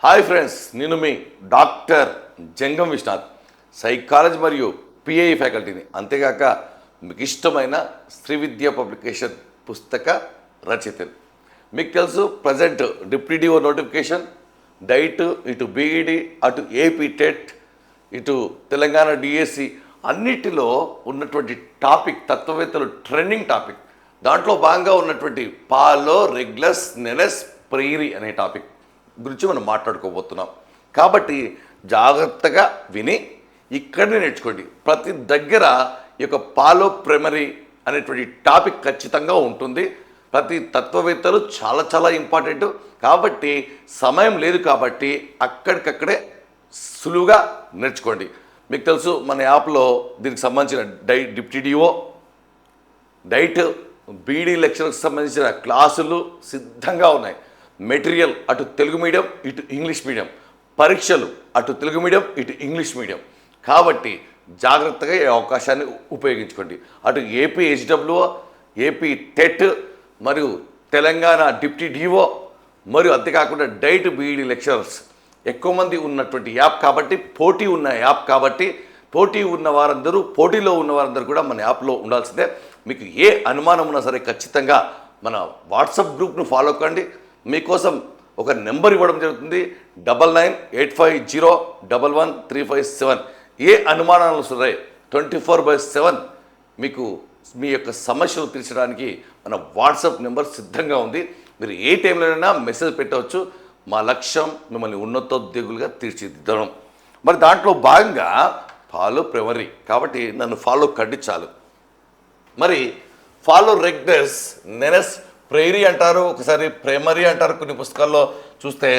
Hi friends, నేను మీ doctor జంగం Vishwanath, psychology మరియు pi ఫ్యాకల్టీని. అంతేగాక మీకు ఇష్టమైన శ్రీ విద్యా పబ్లికేషన్ పుస్తక రచయితలు. మీకు తెలుసు ప్రజెంట్ డిప్యూటీఓ నోటిఫికేషన్, డైట్, ఇటు బీఈడి, అటు ఏపీ టెట్, ఇటు తెలంగాణ డిఎస్సి అన్నిటిలో ఉన్నటువంటి టాపిక్ తత్వవేత్తలు ట్రెండింగ్ టాపిక్. దాంట్లో భాగంగా ఉన్నటువంటి పాలో రెగ్యులస్ నెలస్ ప్రైరీ అనే టాపిక్ గురించి మనం మాట్లాడుకోబోతున్నాం. కాబట్టి జాగ్రత్తగా విని ఇక్కడనే నేర్చుకోండి. ప్రతి దగ్గర ఈ యొక్క పాలో ప్రైమరీ అనేటువంటి టాపిక్ ఖచ్చితంగా ఉంటుంది. ప్రతి తత్వవేత్తలు చాలా చాలా ఇంపార్టెంట్. కాబట్టి సమయం లేదు, కాబట్టి అక్కడికక్కడే సులువుగా నేర్చుకోండి. మీకు తెలుసు మన యాప్లో దీనికి సంబంధించిన డిప్యూటీఓ, డైట్, బీడీ లెక్చర్కి సంబంధించిన క్లాసులు సిద్ధంగా ఉన్నాయి. మెటీరియల్ అటు తెలుగు మీడియం, ఇటు ఇంగ్లీష్ మీడియం, పరీక్షలు అటు తెలుగు మీడియం, ఇటు ఇంగ్లీష్ మీడియం. కాబట్టి జాగ్రత్తగా ఈ అవకాశాన్ని ఉపయోగించుకోండి. అటు ఏపీ హెచ్డబ్ల్యూఓ, ఏపీ టెట్ మరియు తెలంగాణ డిప్యూటీఓ మరియు అంతేకాకుండా డైట్ బీఈడి లెక్చరర్స్ ఎక్కువ మంది ఉన్నటువంటి యాప్ కాబట్టి, పోటీ ఉన్న యాప్ కాబట్టి, పోటీలో ఉన్న వారందరూ కూడా మన యాప్లో ఉండాల్సిందే. మీకు ఏ అనుమానం ఉన్నా సరే ఖచ్చితంగా మన వాట్సాప్ గ్రూప్ను ఫాలో కండి. మీకోసం ఒక నెంబర్ ఇవ్వడం జరుగుతుంది, 9985011357. ఏ అనుమానాలు సరే 24/7 మీకు మీ యొక్క సమస్యలు తీర్చడానికి మన వాట్సాప్ నెంబర్ సిద్ధంగా ఉంది. మీరు ఏ టైంలోనైనా మెసేజ్ పెట్టవచ్చు. మా లక్ష్యం మిమ్మల్ని ఉన్నతోద్యోగులుగా తీర్చిదిద్దడం. మరి దాంట్లో భాగంగా ఫాలో ప్రైమరీ కాబట్టి నన్ను ఫాలో కండి చాలు. మరి ఫాలో రెగ్యులస్ నెలస్ ప్రైరీ అంటారు, ఒకసారి ప్రైమరీ అంటారు. కొన్ని పుస్తకాల్లో చూస్తే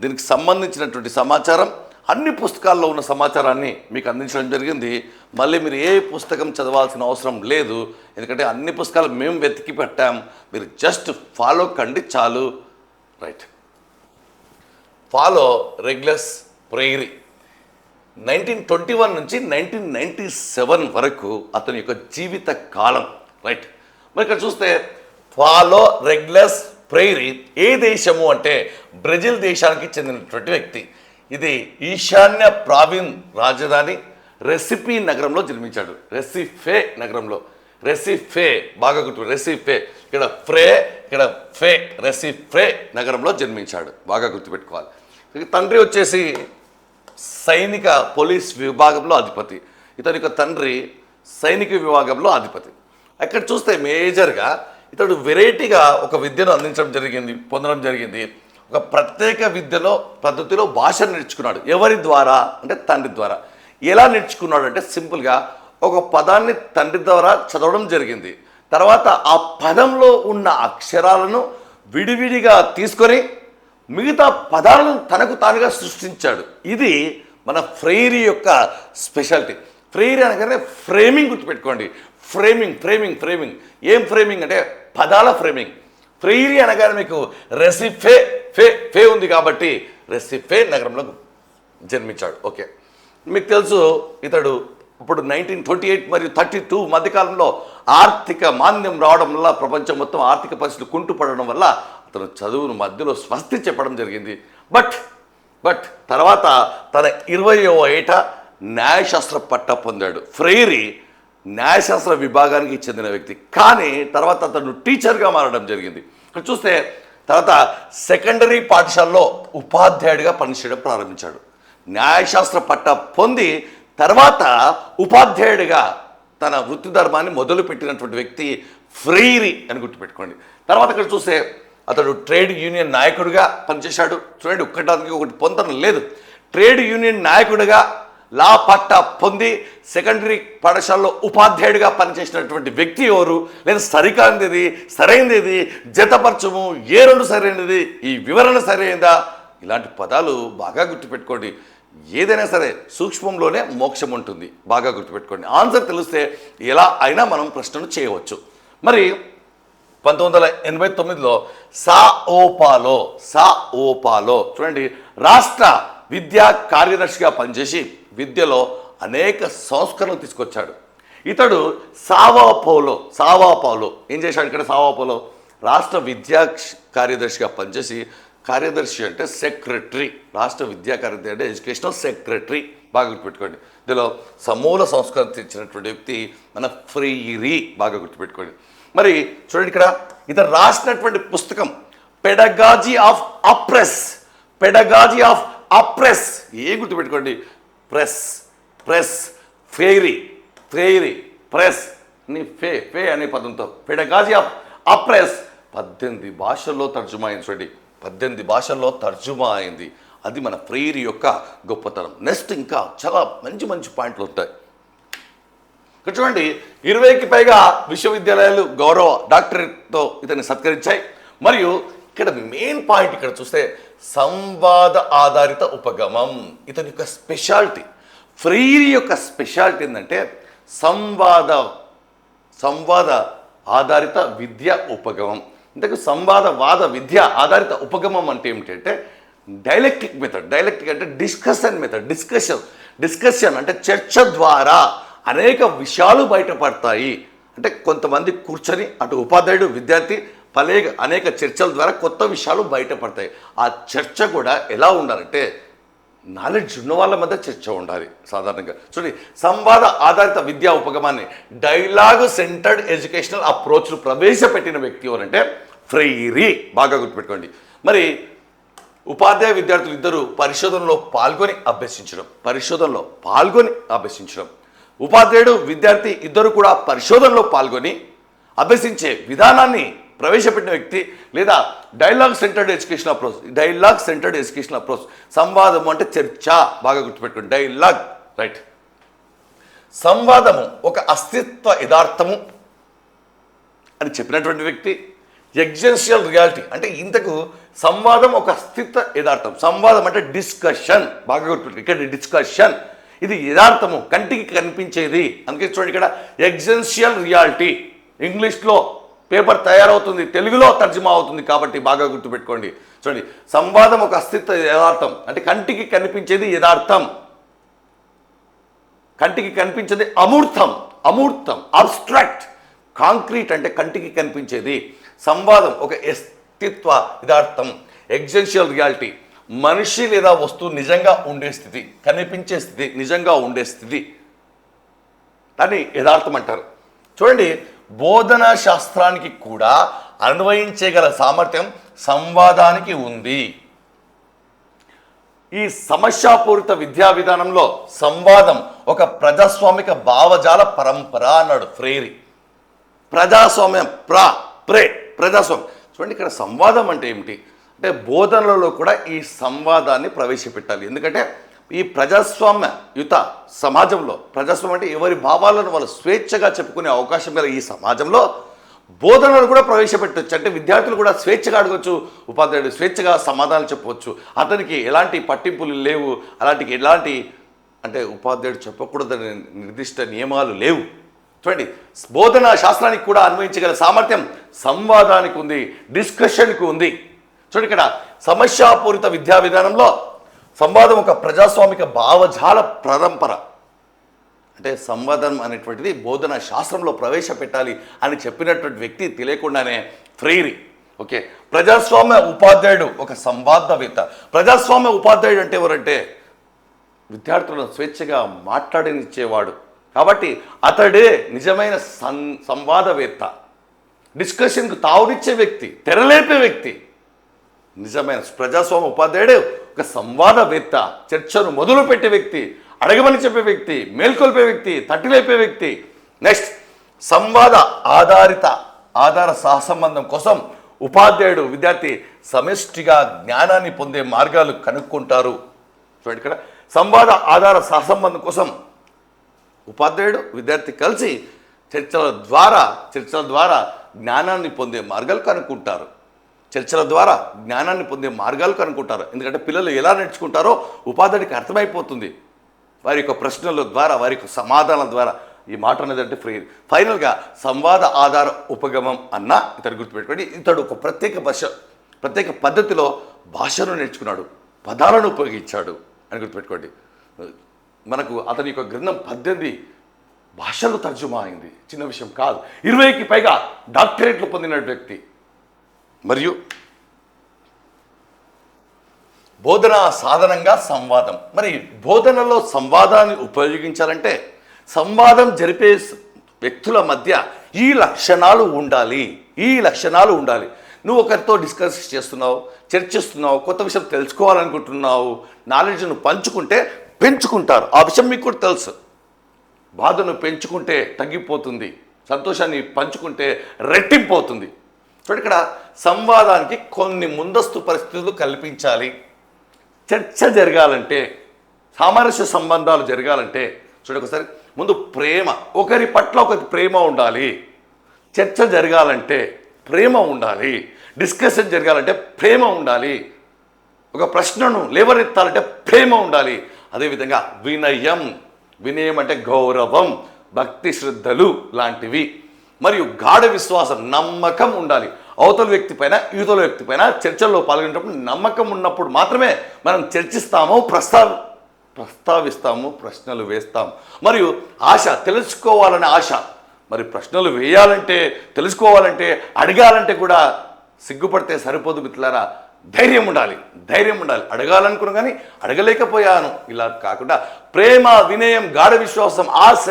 దీనికి సంబంధించినటువంటి సమాచారం అన్ని పుస్తకాల్లో ఉన్న సమాచారాన్ని మీకు అందించడం జరిగింది. మళ్ళీ మీరు ఏ పుస్తకం చదవాల్సిన అవసరం లేదు, ఎందుకంటే అన్ని పుస్తకాలు మేము వెతికి పెట్టాం. మీరు జస్ట్ ఫాలో కండి చాలు. రైట్. ఫాలో రెగ్యులస్ ప్రైరీ 1921 నుంచి 1997 వరకు అతని యొక్క జీవిత కాలం. రైట్. మరి ఇక్కడ చూస్తే ఫాలో రెగ్యులస్ ప్రైరీ ఏ దేశము అంటే బ్రెజిల్ దేశానికి చెందినటువంటి వ్యక్తి. ఇది ఈశాన్య ప్రావిన్ రాజధాని రెసిపీ నగరంలో జన్మించాడు. రెసిఫే నగరంలో, రెసిఫే బాగా గుర్తు, రెసిఫే ఇక్కడ ఫే రెసిఫే నగరంలో జన్మించాడు. బాగా గుర్తుపెట్టుకోవాలి. తండ్రి వచ్చేసి సైనిక పోలీస్ విభాగంలో అధిపతి. ఇతని యొక్క తండ్రి సైనిక విభాగంలో అధిపతి. అక్కడ చూస్తే మేజర్గా ఇతడు వెరైటీగా ఒక విద్యను పొందడం జరిగింది. ఒక ప్రత్యేక పద్ధతిలో భాష నేర్చుకున్నాడు. ఎవరి ద్వారా అంటే తండ్రి ద్వారా. ఎలా నేర్చుకున్నాడు అంటే సింపుల్గా ఒక పదాన్ని తండ్రి ద్వారా చదవడం జరిగింది. తర్వాత ఆ పదంలో ఉన్న అక్షరాలను విడివిడిగా తీసుకొని మిగతా పదాలను తనకు తానుగా సృష్టించాడు. ఇది మన ఫ్రైరీ యొక్క స్పెషాలిటీ. ఫ్రైరీ అనగానే ఫ్రేమింగ్ గుర్తుపెట్టుకోండి. ఫ్రేమింగ్ ఏం ఫ్రేమింగ్ అంటే పదాల ఫ్రేమింగ్. ఫ్రైరీ అనగానే మీకు రెసిఫే ఉంది కాబట్టి రెసిఫే నగరంలో జన్మించాడు. ఓకే, మీకు తెలుసు ఇతడు ఇప్పుడు 1928 మరియు 32 మధ్యకాలంలో ఆర్థిక మాంద్యం రావడం వల్ల, ప్రపంచం మొత్తం ఆర్థిక పరిస్థితులు కుంటుపడడం వల్ల అతను చదువును మధ్యలో స్వస్తి చెప్పడం జరిగింది. బట్ తర్వాత తన 20వ ఏట న్యాయశాస్త్ర పట్టా పొందాడు. ఫ్రైరీ న్యాయశాస్త్ర విభాగానికి చెందిన వ్యక్తి, కానీ తర్వాత అతను టీచర్గా మారడం జరిగింది. ఇక్కడ చూస్తే తర్వాత సెకండరీ పాఠశాలలో ఉపాధ్యాయుడిగా పనిచేయడం ప్రారంభించాడు. న్యాయశాస్త్ర పట్టా పొంది తర్వాత ఉపాధ్యాయుడిగా తన వృత్తి ధర్మాన్ని మొదలుపెట్టినటువంటి వ్యక్తి ఫ్రైరీ అని గుర్తుపెట్టుకోండి. తర్వాత ఇక్కడ చూస్తే అతడు ట్రేడ్ యూనియన్ నాయకుడిగా పనిచేశాడు. చూడండి, ఒకటి పొందడం లేదు. ట్రేడ్ యూనియన్ నాయకుడిగా లా పట్టా పొంది సెకండరీ పాఠశాలలో ఉపాధ్యాయుడిగా పనిచేసినటువంటి వ్యక్తి ఎవరు? లేదా సరైనది జతపరచము, ఏ రెండు సరైనది, ఈ వివరణ సరైనదా? ఇలాంటి పదాలు బాగా గుర్తుపెట్టుకోండి. ఏదైనా సరే సూక్ష్మంలోనే మోక్షం ఉంటుంది. బాగా గుర్తుపెట్టుకోండి. ఆన్సర్ తెలిస్తే ఎలా అయినా మనం ప్రశ్నలు చేయవచ్చు. మరి 1989లో సాఓపాలో చూడండి రాష్ట్ర విద్యా కార్యదర్శిగా పనిచేసి విద్యలో అనేక సంస్కరణలు తీసుకొచ్చాడు. ఇతడు సావాపోలో ఏం చేశాడు? ఇక్కడ సావాపోలో రాష్ట్ర విద్యా కార్యదర్శిగా పనిచేసి కార్యదర్శి అంటే సెక్రటరీ, రాష్ట్ర విద్యా కార్యదర్శి అంటే ఎడ్యుకేషనల్ సెక్రటరీ. బాగా గుర్తుపెట్టుకోండి. ఇందులో సమూల సంస్కరణ తెచ్చినటువంటి వ్యక్తి మన ఫ్రీరీ. బాగా గుర్తుపెట్టుకోండి. మరి చూడండి, ఇక్కడ ఇతను రాసినటువంటి పుస్తకం pedagogy of oppressed. Pedagogy of oppressed ఏ గుర్తుపెట్టుకోండి, press press Freire Freire press అని ఫే ఫే అనే పదంతో పెడగాజీ ఆఫ్ అప్రెస్ 18 భాషల్లో తర్జుమా అయింది. చూడండి, 18 భాషల్లో తర్జుమా అయింది. అది మన ఫ్రీరీ యొక్క గొప్పతనం. నెక్స్ట్ ఇంకా చాలా మంచి మంచి పాయింట్లు ఉంటాయి. ఇక్కడ చూడండి, 20కి పైగా విశ్వవిద్యాలయాలు గౌరవ డాక్టరేట్తో ఇతన్ని సత్కరించాయి. మరియు ఇక్కడ మెయిన్ పాయింట్ ఇక్కడ చూస్తే సంవాద ఆధారిత ఉపగమం ఇతని యొక్క స్పెషాలిటీ. ఫ్రీరీ యొక్క స్పెషాలిటీ ఏంటంటే సంవాద ఆధారిత విద్య ఉపగమం. ఇంతకు సంవాదవాద విద్య ఆధారిత ఉపగమం అంటే ఏమిటంటే డైలెక్టిక్ మెథడ్. డైలెక్టిక్ అంటే డిస్కషన్ మెథడ్. డిస్కషన్ అంటే చర్చ ద్వారా అనేక విషయాలు బయటపడతాయి. అంటే కొంతమంది కూర్చొని అటు ఉపాధ్యాయుడు విద్యార్థి అనేక చర్చల ద్వారా కొత్త విషయాలు బయటపడతాయి. ఆ చర్చ కూడా ఎలా ఉండాలంటే నాలెడ్జ్ ఉన్న వాళ్ళ మధ్య చర్చ ఉండాలి. సాధారణంగా చూడండి, సంవాద ఆధారిత విద్యా ఉపగమాన్ని డైలాగ్ సెంటర్డ్ ఎడ్యుకేషనల్ అప్రోచ్ను ప్రవేశపెట్టిన వ్యక్తి ఎవరంటే ఫ్రీరీ. బాగా గుర్తుపెట్టుకోండి. మరి ఉపాధ్యాయ విద్యార్థులు ఇద్దరు పరిశోధనలో పాల్గొని అభ్యసించడం. ఉపాధ్యాయుడు విద్యార్థి ఇద్దరు కూడా పరిశోధనలో పాల్గొని అభ్యసించే విధానాన్ని ప్రవేశపెట్టిన వ్యక్తి లేదా డైలాగ్ సెంటర్డ్ ఎడ్యుకేషన్ అప్రోచ్. సంవాదము అంటే చర్చ. బాగా గుర్తుపెట్టుకోండి, డైలాగ్. రైట్. సంవాదము ఒక అస్తిత్వ యథార్థము అని చెప్పినటువంటి వ్యక్తి. ఎగ్జిస్టెన్షియల్ రియాలిటీ అంటే ఇంతకు సంవాదం ఒక అస్తిత్వ యథార్థం. సంవాదం అంటే డిస్కషన్. బాగా గుర్తుపెట్టుకోండి, ఇక్కడ డిస్కషన్ ఇది యథార్థము, కంటికి కనిపించేది. అందుకే చూడండి, ఇక్కడ ఎగ్జిస్టెన్షియల్ రియాలిటీ ఇంగ్లీష్లో పేపర్ తయారవుతుంది, తెలుగులో తర్జుమా అవుతుంది. కాబట్టి బాగా గుర్తుపెట్టుకోండి. చూడండి, సంవాదం ఒక అస్తిత్వ యథార్థం అంటే కంటికి కనిపించేది యథార్థం, కంటికి కనిపించేది అమూర్తం అబ్స్ట్రాక్ట్. కాంక్రీట్ అంటే కంటికి కనిపించేది. సంవాదం ఒక అస్తిత్వ యథార్థం. ఎగ్జిస్టెన్షియల్ రియాలిటీ మనిషి లేదా వస్తువు నిజంగా ఉండే స్థితి, కనిపించే స్థితి, నిజంగా ఉండే స్థితి, దాన్ని యథార్థం అంటారు. చూడండి, బోధనా శాస్త్రానికి కూడా అన్వయించగల సామర్థ్యం సంవాదానికి ఉంది. ఈ సమస్యాపూరిత విద్యా విధానంలో సంవాదం ఒక ప్రజాస్వామిక భావజాల పరంపర అన్నాడు ఫ్రీరీ. ప్రజాస్వామ్యం ప్రజాస్వామ్యం. చూడండి, ఇక్కడ సంవాదం అంటే ఏమిటి అంటే బోధనలలో కూడా ఈ సంవాదాన్ని ప్రవేశపెట్టాలి. ఎందుకంటే ఈ ప్రజాస్వామ్యయుత సమాజంలో, ప్రజాస్వామ్యం అంటే ఎవరి భావాలను వాళ్ళు స్వేచ్ఛగా చెప్పుకునే అవకాశం గల ఈ సమాజంలో బోధనలు కూడా ప్రవేశపెట్టవచ్చు. అంటే విద్యార్థులు కూడా స్వేచ్ఛగా అడగవచ్చు, ఉపాధ్యాయుడు స్వేచ్ఛగా సమాధానాలు చెప్పవచ్చు. అతనికి ఎలాంటి పట్టింపులు లేవు, ఎలాంటి అంటే ఉపాధ్యాయుడు చెప్పకూడదని నిర్దిష్ట నియమాలు లేవు. చూడండి, బోధనా శాస్త్రానికి కూడా అన్వయించగల సామర్థ్యం సంవాదానికి ఉంది, డిస్కషన్కి ఉంది. చూడండి, ఇక్కడ సమస్యాపూరిత విద్యా విధానంలో సంవాదం ఒక ప్రజాస్వామిక భావజాల పరంపర. అంటే సంవాదం అనేటువంటిది బోధనా శాస్త్రంలో ప్రవేశపెట్టాలి అని చెప్పినటువంటి వ్యక్తి తెలియకుండానే ఫ్రీరీ. ఓకే, ప్రజాస్వామ్య ఉపాధ్యాయుడు ఒక సంవాదవేత్త. ప్రజాస్వామ్య ఉపాధ్యాయుడు అంటే ఎవరంటే విద్యార్థులను స్వేచ్ఛగా మాట్లాడనిచ్చేవాడు. కాబట్టి అతడే నిజమైన సంవాదవేత్త, డిస్కషన్కు తావునిచ్చే వ్యక్తి, తెరలేపే వ్యక్తి. నిజమైన ప్రజాస్వామ్య ఉపాధ్యాయుడు ఒక సంవాదవేత్త, చర్చను మొదలుపెట్టే వ్యక్తి, అడగమని చెప్పే వ్యక్తి, మేల్కొల్పే వ్యక్తి, తట్టిలేపే వ్యక్తి. నెక్స్ట్, సంవాద ఆధార సహసంబంధం కోసం ఉపాధ్యాయుడు విద్యార్థి సమిష్టిగా జ్ఞానాన్ని పొందే మార్గాలు కనుక్కుంటారు. చూడండి, ఇక్కడ సంవాద ఆధార సహసంబంధం కోసం ఉపాధ్యాయుడు విద్యార్థి కలిసి చర్చల ద్వారా జ్ఞానాన్ని పొందే మార్గాలు కనుక్కుంటారు. ఎందుకంటే పిల్లలు ఎలా నేర్చుకుంటారో ఉపాధ్యాయుడికి అర్థమైపోతుంది. వారి యొక్క ప్రశ్నల ద్వారా, వారి యొక్క సమాధానాల ద్వారా. ఈ మాట అనేది అంటే ఫ్రీ. ఫైనల్గా సంవాద ఆధార ఉపగమం అన్న ఇతడు గుర్తుపెట్టుకోండి. ఇతడు ఒక ప్రత్యేక పద్ధతిలో భాషను నేర్చుకున్నాడు, పదాలను ఉపయోగించాడు అని గుర్తుపెట్టుకోండి. మనకు అతని యొక్క గ్రంథం 18 భాషలు తర్జుమా అయింది. చిన్న విషయం కాదు. 20కి పైగా డాక్టరేట్లు పొందిన వ్యక్తి. మరియు బోధన సాధనంగా సంవాదం. మరి బోధనలో సంవాదాన్ని ఉపయోగించాలంటే సంవాదం జరిపే వ్యక్తుల మధ్య ఈ లక్షణాలు ఉండాలి. నువ్వు ఒకరితో డిస్కస్ చేస్తున్నావు, చర్చిస్తున్నావు, కొత్త విషయం తెలుసుకోవాలనుకుంటున్నావు, నాలెడ్జ్ను పంచుకుంటే పెంచుకుంటారు. ఆ విషయం మీకు కూడా తెలుసు. బాధను పెంచుకుంటే తగ్గిపోతుంది, సంతోషాన్ని పంచుకుంటే రెట్టింపు అవుతుంది. చూడండి, ఇక్కడ సంవాదానికి కొన్ని ముందస్తు పరిస్థితులు కల్పించాలి. చర్చ జరగాలంటే, సామరస్య సంబంధాలు జరగాలంటే చూడండి ఒకసారి, ముందు ప్రేమ, ఒకరి పట్ల ఒకరికి ప్రేమ ఉండాలి. చర్చ జరగాలంటే ప్రేమ ఉండాలి. డిస్కషన్ జరగాలంటే ప్రేమ ఉండాలి. ఒక ప్రశ్నను లేవనెత్తాలంటే ప్రేమ ఉండాలి. అదేవిధంగా వినయం అంటే గౌరవం, భక్తి శ్రద్ధలు లాంటివి. మరియు గాఢ విశ్వాసం, నమ్మకం ఉండాలి. అవతల వ్యక్తి పైన యువతల వ్యక్తి పైన చర్చల్లో పాల్గొనేటప్పుడు నమ్మకం ఉన్నప్పుడు మాత్రమే మనం చర్చిస్తాము, ప్రస్తావిస్తాము, ప్రశ్నలు వేస్తాము. మరియు ఆశ, తెలుసుకోవాలనే ఆశ. మరి ప్రశ్నలు వేయాలంటే, తెలుసుకోవాలంటే, అడగాలంటే కూడా సిగ్గుపడితే సరిపోదు మిత్రులారా. ధైర్యం ఉండాలి. అడగాలనుకున్నా కానీ అడగలేకపోయాను, ఇలా కాకుండా ప్రేమ, వినయం, గాఢ విశ్వాసం, ఆశ,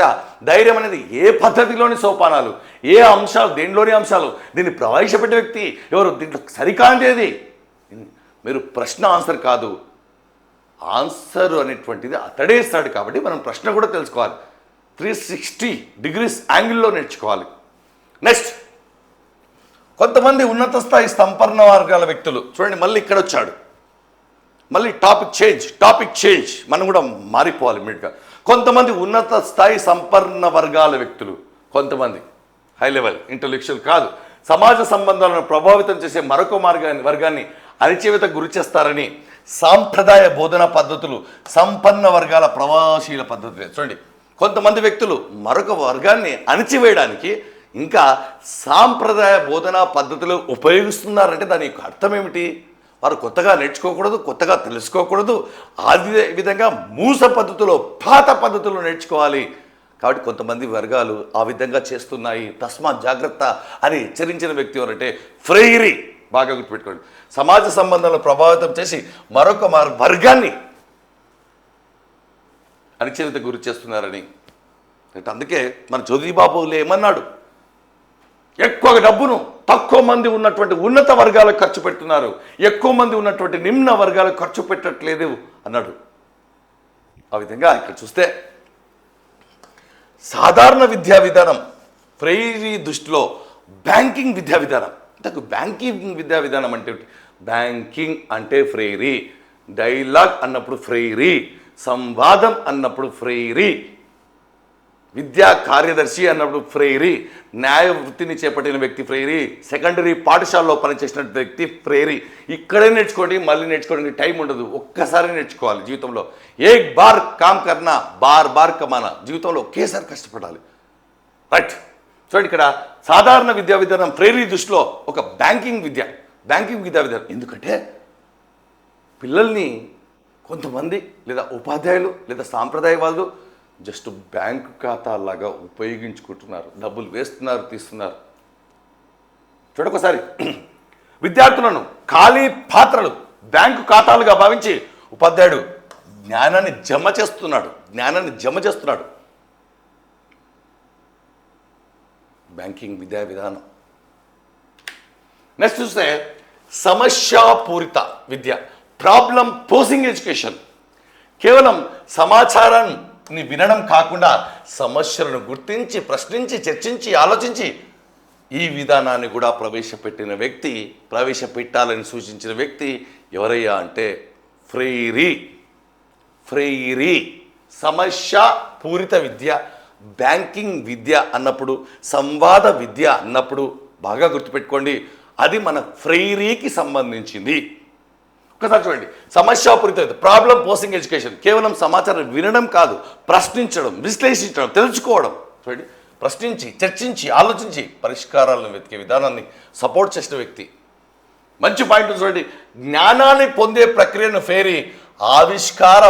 ధైర్యం అనేది ఏ పద్ధతిలోని సోపానాలు, ఏ అంశాలు, దేనిలోని అంశాలు. దీన్ని ప్రవేశపెట్టే వ్యక్తి ఎవరు? దీంట్లో సరికాంతేది. మీరు ప్రశ్న ఆన్సర్ కాదు, ఆన్సర్ అనేటువంటిది అతడే ఇస్తాడు. కాబట్టి మనం ప్రశ్న కూడా తెలుసుకోవాలి. 360 degrees యాంగిల్లో నేర్చుకోవాలి. నెక్స్ట్, కొంతమంది ఉన్నత స్థాయి సంపన్న వర్గాల వ్యక్తులు. చూడండి, మళ్ళీ ఇక్కడ వచ్చాడు. మళ్ళీ టాపిక్ చేంజ్. మనం కూడా మారిపోవాలి ఇమ్మీడియట్గా. కొంతమంది ఉన్నత స్థాయి సంపన్న వర్గాల వ్యక్తులు, కొంతమంది హై లెవెల్ ఇంటలెక్చువల్ కాదు, సమాజ సంబంధాలను ప్రభావితం చేసే మరొక వర్గాన్ని అణచివేత గురి చేస్తారని సాంప్రదాయ బోధనా పద్ధతులు, సంపన్న వర్గాల ప్రవాసీల పద్ధతులే. చూడండి, కొంతమంది వ్యక్తులు మరొక వర్గాన్ని అణచివేయడానికి ఇంకా సాంప్రదాయ బోధనా పద్ధతులు ఉపయోగిస్తున్నారంటే దాని యొక్క అర్థం ఏమిటి? వారు కొత్తగా నేర్చుకోకూడదు, కొత్తగా తెలుసుకోకూడదు. అదే విధంగా మూస పద్ధతిలో, పాత పద్ధతులు నేర్చుకోవాలి. కాబట్టి కొంతమంది వర్గాలు ఆ విధంగా చేస్తున్నాయి. తస్మాత్ జాగ్రత్త అని హెచ్చరించిన వ్యక్తి ఎవరంటే ఫ్రెయిరీ. బాగా గుర్తుపెట్టుకోండి. సమాజ సంబంధాలను ప్రభావితం చేసి మరొక వర్గాన్ని అణచివేత గురి చేస్తున్నారని. అందుకే మన జ్యోతిబాబులు ఏమన్నాడు? ఎక్కువ డబ్బును తక్కువ మంది ఉన్నటువంటి ఉన్నత వర్గాలకు ఖర్చు పెడుతున్నారు, ఎక్కువ మంది ఉన్నటువంటి నిమ్న వర్గాలకు ఖర్చు పెట్టట్లేదు అన్నాడు. ఆ విధంగా ఇక్కడ చూస్తే సాధారణ విద్యా విధానం ఫ్రెయిరీ దృష్టిలో బ్యాంకింగ్ విద్యా విధానం. బ్యాంకింగ్ విద్యా విధానం అంటే బ్యాంకింగ్ అంటే ఫ్రెయిరీ, డైలాగ్ అన్నప్పుడు ఫ్రెయిరీ, సంవాదం అన్నప్పుడు ఫ్రెయిరీ, విద్యా కార్యదర్శి అన్నప్పుడు ఫ్రెయిరీ, న్యాయ వృత్తిని చేపట్టిన వ్యక్తి ఫ్రెయిరీ, సెకండరీ పాఠశాలలో పనిచేసిన వ్యక్తి ఫ్రెయిరీ. ఇక్కడే నేర్చుకోండి, మళ్ళీ నేర్చుకోవడానికి టైం ఉండదు. ఒక్కసారి నేర్చుకోవాలి జీవితంలో. ఏక్ బార్ కామ్ కర్నా బార్ బార్ కమానా. జీవితంలో ఒకేసారి కష్టపడాలి. రైట్. చూడండి, ఇక్కడ సాధారణ విద్యా విధానం ఫ్రెయిరీ దృష్టిలో ఒక బ్యాంకింగ్ విద్యా విధానం. ఎందుకంటే పిల్లల్ని కొంతమంది లేదా ఉపాధ్యాయులు లేదా సాంప్రదాయవాదులు జస్ట్ బ్యాంకు ఖాతాలాగా ఉపయోగించుకుంటున్నారు. డబ్బులు వేస్తున్నారు, తీస్తున్నారు. చూడొకసారి, విద్యార్థులను ఖాళీ పాత్రలు బ్యాంకు ఖాతాలుగా భావించి ఉపాధ్యాయుడు జ్ఞానాన్ని జమ చేస్తున్నాడు. బ్యాంకింగ్ విద్యా విధానం. నెక్స్ట్ చూస్తే సమస్యాపూరిత విద్య, ప్రాబ్లం పోజింగ్ ఎడ్యుకేషన్. కేవలం సమాచారాన్ని వినడం కాకుండా సమస్యలను గుర్తించి, ప్రశ్నించి, చర్చించి, ఆలోచించి ఈ విధానాన్ని కూడా ప్రవేశపెట్టాలని సూచించిన వ్యక్తి ఎవరయ్యా అంటే ఫ్రెయిరీ. సమస్యాపూరిత విద్య, బ్యాంకింగ్ విద్య అన్నప్పుడు, సంవాద విద్య అన్నప్పుడు బాగా గుర్తుపెట్టుకోండి, అది మన ఫ్రెయిరీకి సంబంధించింది. ఒకసారి చూడండి, సమస్యాపూరిత ప్రాబ్లం పోసింగ్ ఎడ్యుకేషన్ కేవలం సమాచారం వినడం కాదు, ప్రశ్నించడం, విశ్లేషించడం, తెలుసుకోవడం. చూడండి, ప్రశ్నించి, చర్చించి, ఆలోచించి పరిష్కారాలను వెతికే విధానాన్ని సపోర్ట్ చేసిన వ్యక్తి. మంచి పాయింట్ చూడండి, జ్ఞానాన్ని పొందే ప్రక్రియను ఫ్రెయిరీ ఆవిష్కార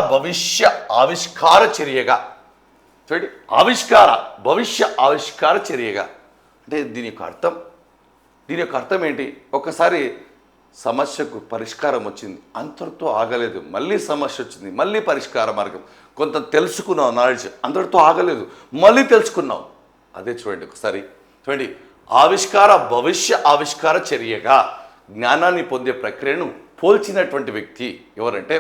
చర్యగా. చూడండి, భవిష్య ఆవిష్కార చర్యగా అంటే దీని యొక్క అర్థం ఏంటి? ఒక్కసారి సమస్యకు పరిష్కారం వచ్చింది, అంతటితో ఆగలేదు, మళ్ళీ సమస్య వచ్చింది, మళ్ళీ పరిష్కార మార్గం. కొంత తెలుసుకున్నావు నాలెడ్జ్, అంతటితో ఆగలేదు, మళ్ళీ తెలుసుకున్నావు. అదే చూడండి ఒకసారి చూడండి, భవిష్య ఆవిష్కార చర్యగా జ్ఞానాన్ని పొందే ప్రక్రియను పోల్చినటువంటి వ్యక్తి ఎవరంటే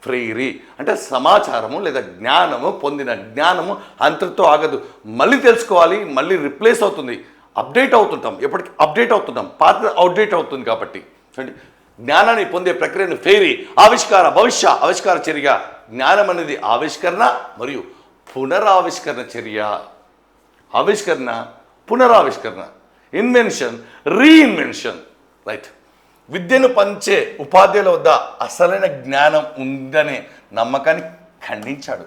ఫ్రెయిరీ. అంటే సమాచారము లేదా జ్ఞానము, పొందిన జ్ఞానము అంతటితో ఆగదు, మళ్ళీ తెలుసుకోవాలి, మళ్ళీ రిప్లేస్ అవుతుంది, అప్డేట్ అవుతుంటాం, ఎప్పటికీ అప్డేట్ అవుతుంటాం, పాత అవుట్డేట్ అవుతుంది. కాబట్టి చూడండి, జ్ఞానాన్ని పొందే ప్రక్రియను ఫెయిరీ భవిష్య ఆవిష్కార చర్య. జ్ఞానం అనేది ఆవిష్కరణ మరియు పునరావిష్కరణ చర్య. ఆవిష్కరణ, పునరావిష్కరణ, ఇన్వెన్షన్, రీఇన్వెన్షన్. రైట్. విద్యను పంచే ఉపాధ్యాయుల వద్ద అసలైన జ్ఞానం ఉందనే నమ్మకాన్ని ఖండించాడు.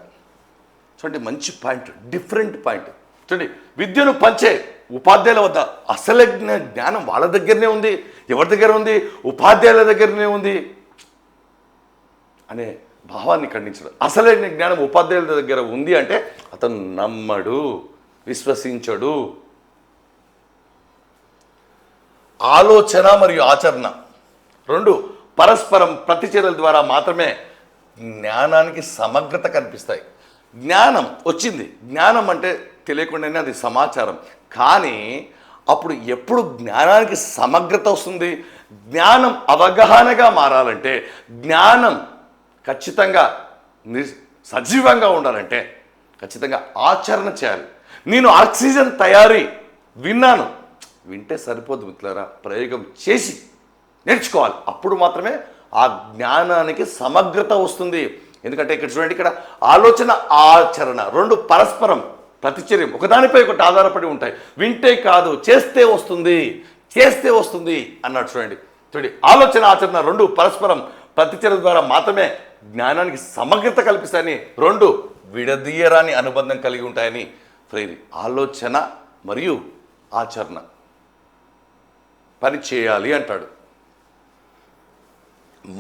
చూడండి, మంచి పాయింట్, డిఫరెంట్ పాయింట్. చూడండి, విద్యను పంచే ఉపాధ్యాయుల వద్ద అసలైన జ్ఞానం వాళ్ళ దగ్గరనే ఉంది. ఎవరి దగ్గర ఉంది? ఉపాధ్యాయుల దగ్గరనే ఉంది అనే భావాన్ని ఖండించడం. అసలైన జ్ఞానం ఉపాధ్యాయుల దగ్గర ఉంది అంటే అతను నమ్మడు, విశ్వసించడు. ఆలోచన మరియు ఆచరణ రెండు పరస్పరం ప్రతిచర్యల ద్వారా మాత్రమే జ్ఞానానికి సమగ్రత కనిపిస్తాయి. జ్ఞానం వచ్చింది, జ్ఞానం అంటే తెలియకుండానే అది సమాచారం. కానీ అప్పుడు ఎప్పుడు జ్ఞానానికి సమగ్రత వస్తుంది? జ్ఞానం అవగాహనగా మారాలంటే, జ్ఞానం ఖచ్చితంగా సజీవంగా ఉండాలంటే ఖచ్చితంగా ఆచరణ చేయాలి. నేను ఆక్సిజన్ తయారీ విన్నాను, వింటే సరిపోదు మిత్రులారా, ప్రయోగం చేసి నేర్చుకోవాలి. అప్పుడు మాత్రమే ఆ జ్ఞానానికి సమగ్రత వస్తుంది. ఎందుకంటే ఇక్కడ చూడండి, ఇక్కడ ఆలోచన ఆచరణ రెండు పరస్పరం ప్రతిచర్యం, ఒకదానిపై ఒకటి ఆధారపడి ఉంటాయి. వింటే కాదు, చేస్తే వస్తుంది, చేస్తే వస్తుంది అన్నాడు. చూడండి, ఆలోచన ఆచరణ రెండు పరస్పరం ప్రతిచర్య ద్వారా మాత్రమే జ్ఞానానికి సమగ్రత కల్పిస్తాయని, రెండు విడదీయరాని అనుబంధం కలిగి ఉంటాయని ఫ్రెయిరీ. ఆలోచన మరియు ఆచరణ పని చేయాలి అంటాడు.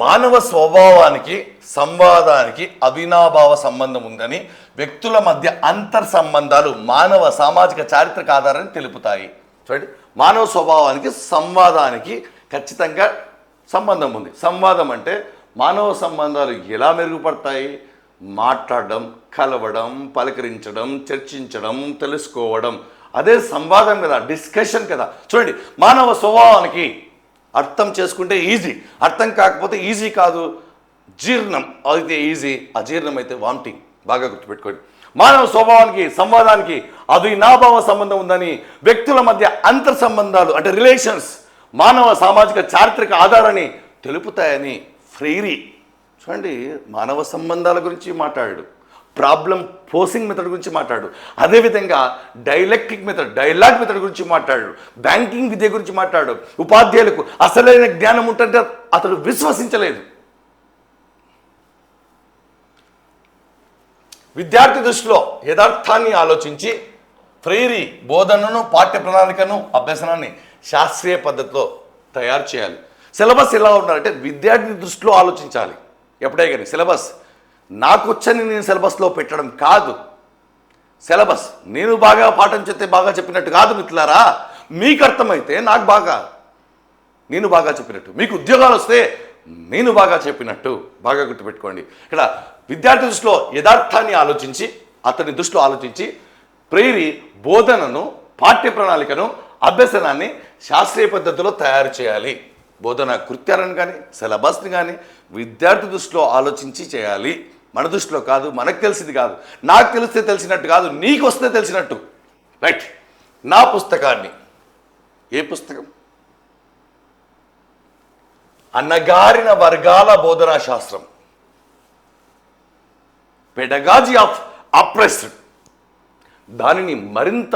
మానవ స్వభావానికి సంవాదానికి అవినాభావ సంబంధం ఉందని, వ్యక్తుల మధ్య అంతర్ సంబంధాలు మానవ సామాజిక చారిత్రక ఆధారాన్ని తెలుపుతాయి. చూడండి, మానవ స్వభావానికి సంవాదానికి ఖచ్చితంగా సంబంధం ఉంది. సంవాదం అంటే మానవ సంబంధాలు ఎలా మెరుగుపడతాయి? మాట్లాడడం, కలవడం, పలకరించడం, చర్చించడం, తెలుసుకోవడం, అదే సంవాదం కదా, డిస్కషన్ కదా. చూడండి, మానవ స్వభావానికి అర్థం చేసుకుంటే ఈజీ, అర్థం కాకపోతే ఈజీ కాదు. జీర్ణం అయితే ఈజీ, అజీర్ణం అయితే వామిటింగ్. బాగా గుర్తుపెట్టుకోండి. మానవ స్వభావానికి సంవాదానికి అవినాభావ సంబంధం ఉందని, వ్యక్తుల మధ్య అంతర్ సంబంధాలు అంటే రిలేషన్స్ మానవ సామాజిక చారిత్రక ఆధారాన్ని తెలుపుతాయని ఫ్రెయిరీ. చూడండి, మానవ సంబంధాల గురించి మాట్లాడాడు, ప్రాబ్లం పోసింగ్ మెథడ్ గురించి మాట్లాడు, అదేవిధంగా డైలాగ్ మెథడ్ గురించి మాట్లాడు, బ్యాంకింగ్ విద్య గురించి మాట్లాడు. ఉపాధ్యాయులకు అసలైన జ్ఞానం ఉంటుంటే అతడు విశ్వసించలేదు. విద్యార్థి దృష్టిలో యథార్థాన్ని ఆలోచించి ఫ్రెయిరీ బోధనను, పాఠ్య ప్రణాళికను, అభ్యసనాన్ని శాస్త్రీయ పద్ధతిలో తయారు చేయాలి. సిలబస్ ఎలా ఉండాలంటే విద్యార్థి దృష్టిలో ఆలోచించాలి. ఎప్పుడే కానీ సిలబస్ నాకు వచ్చని నేను సిలబస్లో పెట్టడం కాదు. సిలబస్ నేను బాగా పాఠం చెప్తే బాగా చెప్పినట్టు కాదు మిత్రులారా. మీకు అర్థమైతే నేను బాగా చెప్పినట్టు, మీకు ఉద్యోగాలు వస్తే నేను బాగా చెప్పినట్టు. బాగా గుర్తుపెట్టుకోండి. ఇక్కడ విద్యార్థి దృష్టిలో యథార్థాన్ని ఆలోచించి, అతని దృష్టిలో ఆలోచించి ఫ్రెయిరీ బోధనను, పాఠ్య ప్రణాళికను, అభ్యసనాన్ని శాస్త్రీయ పద్ధతిలో తయారు చేయాలి. బోధన కృత్యాలను కానీ సిలబస్ని కానీ విద్యార్థి దృష్టిలో ఆలోచించి చేయాలి. మన దృష్టిలో కాదు, మనకు తెలిసింది కాదు, నాకు తెలిస్తే తెలిసినట్టు కాదు, నీకు వస్తే తెలిసినట్టు. రైట్. నా పుస్తకాన్ని, ఏ పుస్తకం? అన్నగారిన వర్గాల బోధనా శాస్త్రం, పెడగాజీ ఆఫ్ అప్రెస్డ్. దానిని మరింత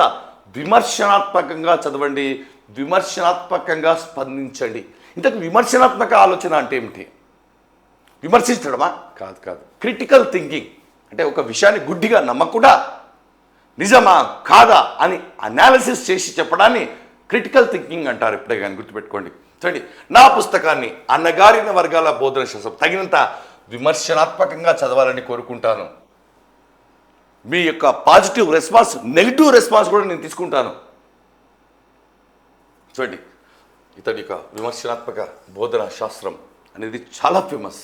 విమర్శనాత్మకంగా చదవండి, విమర్శనాత్మకంగా స్పందించండి. ఇంతకు విమర్శనాత్మక ఆలోచన అంటే ఏమిటి? విమర్శించడమా? కాదు. క్రిటికల్ థింకింగ్ అంటే ఒక విషయాన్ని గుడ్డిగా నమ్మకుండా నిజమా కాదా అని అనాలిసిస్ చేసి చెప్పడాన్ని క్రిటికల్ థింకింగ్ అంటారు. ఎప్పుడే కానీ గుర్తుపెట్టుకోండి. చూడండి, నా పుస్తకాన్ని అన్నగారిన వర్గాల బోధన శాస్త్రం తగినంత విమర్శనాత్మకంగా చదవాలని కోరుకుంటాను. మీ యొక్క పాజిటివ్ రెస్పాన్స్, నెగిటివ్ రెస్పాన్స్ కూడా నేను తీసుకుంటాను. చూడండి, ఇతడి యొక్క విమర్శనాత్మక బోధనా శాస్త్రం అనేది చాలా ఫేమస్.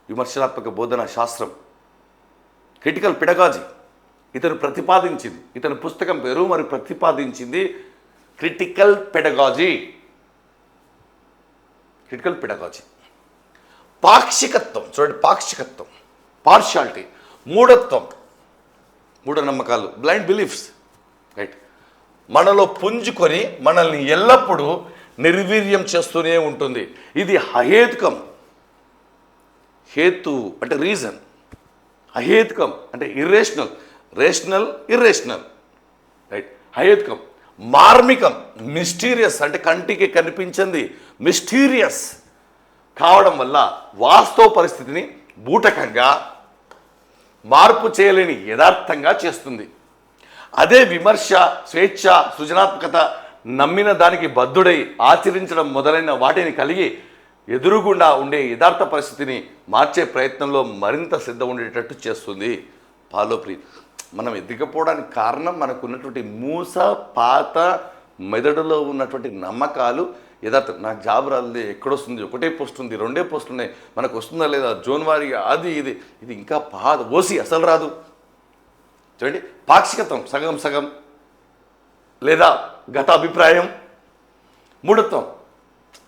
విమర్శనాత్మక బోధనా శాస్త్రం, క్రిటికల్ పెడగాజీ ఇతను ప్రతిపాదించింది. ఇతని పుస్తకం పేరు మరి ప్రతిపాదించింది క్రిటికల్ పెడగాజీ. Critical pedagogy. పాక్షికత్వం చూడండి, పాక్షికత్వం, పార్షాలిటీ, మూఢత్వం, మూఢనమ్మకాలు, బ్లైండ్ బిలీఫ్స్, రైట్, మనలో పుంజుకొని మనల్ని ఎల్లప్పుడూ నిర్వీర్యం చేస్తూనే ఉంటుంది. ఇది అహేతుకం. హేతు అంటే రీజన్, అహేతుకం అంటే ఇర్రేషనల్, రేషనల్ ఇర్రేషనల్, రైట్, అహేతుకం. మార్మికం, మిస్టీరియస్ అంటే కంటికి కనిపించింది మిస్టీరియస్ కావడం వల్ల వాస్తవ పరిస్థితిని బూటకంగా, మార్పు చేయలేని యథార్థంగా చేస్తుంది. అదే విమర్శ, స్వేచ్ఛ, సృజనాత్మకత నమ్మిన దానికి బద్ధుడై ఆచరించడం మొదలైన వాటిని కలిగి ఎదురుగుండా ఉండే యథార్థ పరిస్థితిని మార్చే ప్రయత్నంలో మరింత శ్రద్ధ ఉండేటట్టు చేస్తుంది. పాలోప్రి మనం ఎదిగపోవడానికి కారణం మనకు ఉన్నటువంటి మూస పాత మెదడులో ఉన్నటువంటి నమ్మకాలు. యథార్థం, నాకు జాబ్ రాలేదు, ఎక్కడొస్తుంది, ఒకటే పోస్ట్ ఉంది, రెండే పోస్టులు ఉన్నాయి, మనకు వస్తుందా లేదా, జోన్ వారీగా అది ఇది ఇంకా ఓసి అసలు రాదు. చూడండి, పాక్షికత్వం, సగం సగం లేదా గత అభిప్రాయం. మూఢత్వం,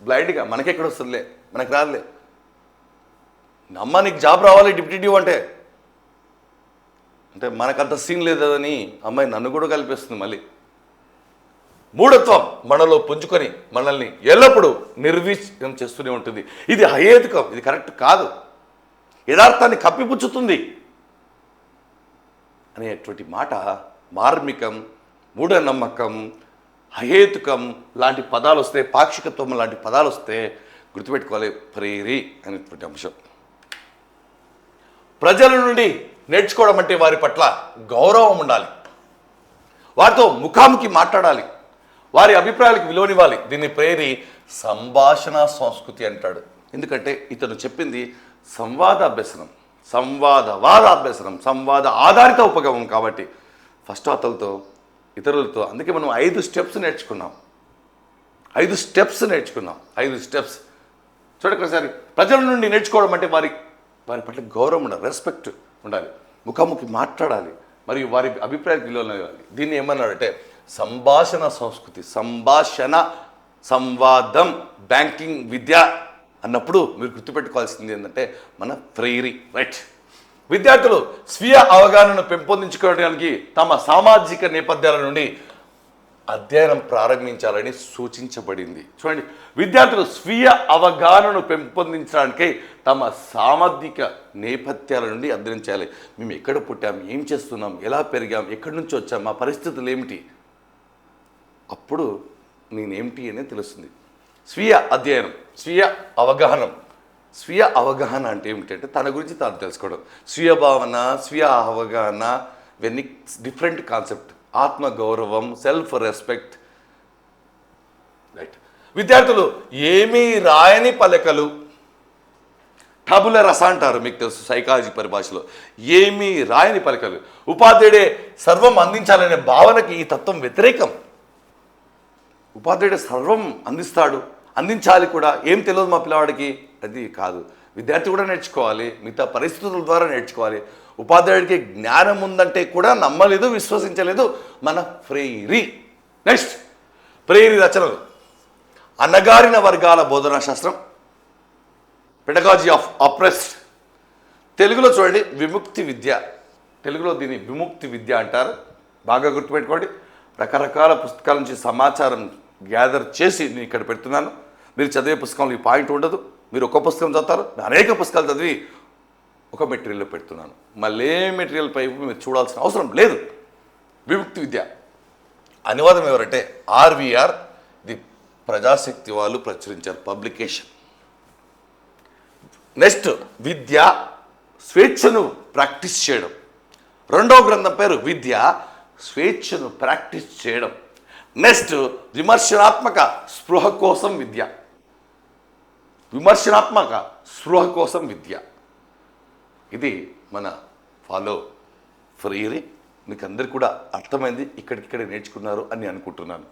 బ్లైండ్గా మనకెక్కడ వస్తుందిలే, మనకు రాదులే, అమ్మ నీకు జాబ్ రావాలి డిప్యూటీవ్ అంటే మనకంత సీన్ లేదని అమ్మాయి నన్ను కూడా కల్పిస్తుంది. మళ్ళీ మూఢత్వం మనలో పుంజుకొని మనల్ని ఎల్లప్పుడూ నిర్వీర్యం చేస్తూనే ఉంటుంది. ఇది అహేతుకం, ఇది కరెక్ట్ కాదు, యథార్థాన్ని కప్పిపుచ్చుతుంది అనేటువంటి మాట. మార్మికం, మూఢనమ్మకం, అహేతుకం లాంటి పదాలు వస్తే, పాక్షికత్వం లాంటి పదాలు వస్తే గుర్తుపెట్టుకోవాలి, ప్రేరి అనేటువంటి అంశం. ప్రజల నుండి నేర్చుకోవడం అంటే వారి పట్ల గౌరవం ఉండాలి, వారితో ముఖాముఖి మాట్లాడాలి, వారి అభిప్రాయాలకు విలువనివ్వాలి. దీన్ని ప్రేరి సంభాషణ సంస్కృతి అంటాడు. ఎందుకంటే ఇతను చెప్పింది సంవాద అభ్యసనం, సంవాదవాద అభ్యసనం, సంవాద ఆధారిత ఉపగమం. కాబట్టి ఫస్ట్ అతలతో, ఇతరులతో, అందుకే మనం 5 స్టెప్స్ నేర్చుకున్నాం. 5 స్టెప్స్ నేర్చుకున్నాం. 5 స్టెప్స్ చూడండి ఒకసారి. ప్రజల నుండి నేర్చుకోవడం అంటే వారి పట్ల గౌరవం ఉండాలి, రెస్పెక్ట్ ఉండాలి, ముఖాముఖి మాట్లాడాలి, మరియు వారి అభిప్రాయాలకు విలువనివ్వాలి. దీన్ని ఏమన్నాడంటే సంభాషణ సంస్కృతి. సంభాషణ, సంవాదం, బ్యాంకింగ్ విద్య అన్నప్పుడు మీరు గుర్తుపెట్టుకోవాల్సింది ఏంటంటే మన ప్రేరి, రైట్. విద్యార్థులు స్వీయ అవగాహనను పెంపొందించుకోవడానికి తమ సామాజిక నేపథ్యాల నుండి అధ్యయనం ప్రారంభించాలని సూచించబడింది. చూడండి, విద్యార్థులు స్వీయ అవగాహనను పెంపొందించడానికి తమ సామాజిక నేపథ్యాల నుండి అధ్యయనం చేయాలి. మేము ఎక్కడ పుట్టాం, ఏం చేస్తున్నాం, ఎలా పెరిగాం, ఎక్కడి నుంచి వచ్చాం, మా పరిస్థితులు ఏమిటి, అప్పుడు నేనేమిటి అనేది తెలుస్తుంది. స్వీయ అధ్యయనం, స్వీయ అవగాహనం. స్వీయ అవగాహన అంటే ఏమిటంటే తన గురించి తాను తెలుసుకోవడం. స్వీయ భావన, స్వీయ అవగాహన ఇవన్నీ డిఫరెంట్ కాన్సెప్ట్. ఆత్మగౌరవం, సెల్ఫ్ రెస్పెక్ట్, రైట్. విద్యార్థులు ఏమీ రాయని పలకలు, టబుల రస అంటారు, మీకు తెలుసు సైకాలజీ పరిభాషలో. ఏమీ రాయని పలకలు. ఉపాధ్యాయుడే సర్వం అందించాలనే భావనకి ఈ తత్వం వ్యతిరేకం. ఉపాధ్యాయుడు సర్వం అందిస్తాడు, అందించాలి కూడా. ఏం తెలియదు మా పిల్లవాడికి, అది కాదు. విద్యార్థి కూడా నేర్చుకోవాలి, మిగతా పరిస్థితుల ద్వారా నేర్చుకోవాలి. ఉపాధ్యాయుడికి జ్ఞానం ఉందంటే కూడా నమ్మలేదు, విశ్వసించలేదు మన ప్రేరి. నెక్స్ట్, ప్రేరి రచనలు. అణగారిన వర్గాల బోధనా శాస్త్రం, పెడగాజీ ఆఫ్ అప్రెస్డ్. తెలుగులో చూడండి విముక్తి విద్య. తెలుగులో దీన్ని విముక్తి విద్య అంటారు. బాగా గుర్తుపెట్టుకోండి. రకరకాల పుస్తకాల నుంచి సమాచారం గ్యాదర్ చేసి నేను ఇక్కడ పెడుతున్నాను. మీరు చదివే పుస్తకంలో ఈ పాయింట్ ఉండదు. మీరు ఒక పుస్తకం చదువుతారు, అనేక పుస్తకాలు చదివి ఒక మెటీరియల్లో పెడుతున్నాను. మళ్ళీ మెటీరియల్ పై మీరు చూడాల్సిన అవసరం లేదు. విముక్తి విద్య అనువాదం ఎవరంటే ఆర్వీఆర్, ది ప్రజాశక్తి వాళ్ళు ప్రచురించారు పబ్లికేషన్. నెక్స్ట్, విద్య స్వేచ్ఛను ప్రాక్టీస్ చేయడం. రెండవ గ్రంథం పేరు విద్య స్వేచ్ఛను ప్రాక్టీస్ చేయడం. నెక్స్ట్, విమర్శనాత్మక స్పృహ కోసం విద్య. విమర్శనాత్మక స్పృహ కోసం విద్య. ఇది మన ఫాలో ఫ్రీరీ. మీకు అందరికీ కూడా అర్థమైంది, ఇక్కడికిక్కడే నేర్చుకున్నారు అని అనుకుంటున్నాను.